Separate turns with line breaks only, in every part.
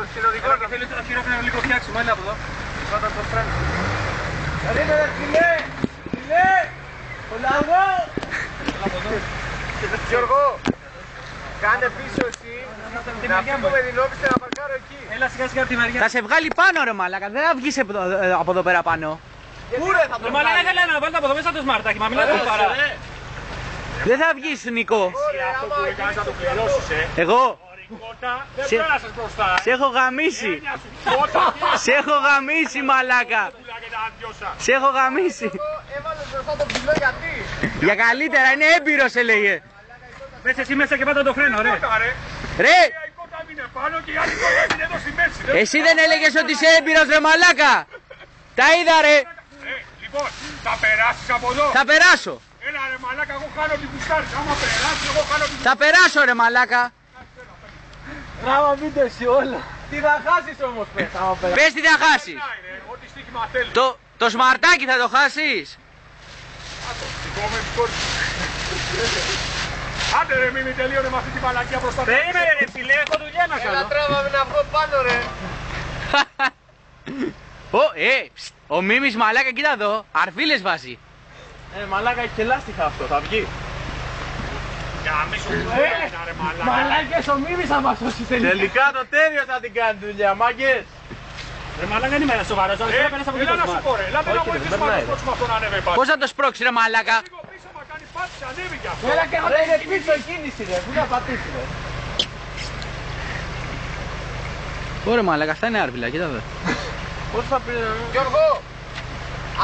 ο συνοδικός να θέλει το χειρόφρενο λίγο φτιάξουμε, έλα από εδώ. Πάτα το φρένο. Περίμενε, φιλέ! Φιλέ! Ο λαγό! Γιώργο, κάνε πίσω εσύ, να φύγουμε την όπισθη να παρκάρω εκεί. Έλα σιγά σιγά από τη μεριά.
Θα σε βγάλει πάνω ρε μαλάκα, δεν θα βγεις από εδώ πέρα πάνω.
Πού ρε θα το βγάλει. Μαλάκα ήθελα να βάλετε από εδώ μέσα το σμαρτάκι, μα μιλάτε παρά. Δεν
θα βγεις Νικό.
Αυτό που έκανες να το πληρώσεις,
Εγώ.
Δεν πρέπει να σας μπροστά.
Σε έχω γαμίσει. Σε έχω γαμίσει μαλάκα. Σε έχω γαμίσει.
Έβαλες μπροστά το ψηλό γιατί.
Για καλύτερα, είναι έμπειρος έλεγε.
Πες εσύ μέσα και πάτα το φρένο, ρε.
Ρε. Εσύ δεν έλεγες ότι είσαι έμπειρος ρε μαλάκα. Τα είδα ρε.
Λοιπόν, θα περάσεις από εδώ.
Θα περάσω.
Έλα ρε μαλάκα, εγώ χάνω την κουστάρις. Άμα περάσεις, εγώ χάνω την κουστάρις.
Θα περάσω ρε μαλάκα.
Γράμμα βίντεο εσύ όλα. Τι θα χάσεις όμως πες, άμα περάσεις.
Πες τι θα χάσεις.
Ό,τι στοίχημα θέλεις.
Το σμαρτάκι θα το χάσεις.
Άντε ρε, μην τελείωνε με αυτή την μαλακία μπροστά. Περίμενε ρε φίλε, έχω δουλειά να κάνω. Έλα τράβαμε να βγω πάνω ρε.
Ο Μίμης μαλάκα κοίτα εδώ, αρφίλες βάζει.
Μαλάκα έχει και λάστιχα αυτό, θα βγει. Μαλάκες, ο Μίμης θα μας σώσει τελικά. Τελικά το τέλειο θα την κάνει δουλειά, μάγκες. Ρε μαλάκα είναι μέρα σοβαρός, έλα να σου πω ρε, έλατε να βοηθήσουμε να σπρώξουμε αυτό να ανέβει πάλι.
Πώς θα το σπρώξει ρε μαλάκα.
Λίγο πίσω μα κάνει πάτηση, ανέβει κι αυτό.
Έλα και έχω είναι πίσω κίνηση ρε, πού να πατήσει ρε.
Ωραία μαλάκα, αυτά είναι άρβιλα, κοίτα εδώ.
Πώς θα πει
Γιώργο,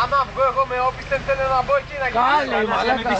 άμα βγω εγώ με όπισθεν θέλω να μπω εκεί να κοιτάξω.
Κάλε, μαλάκα.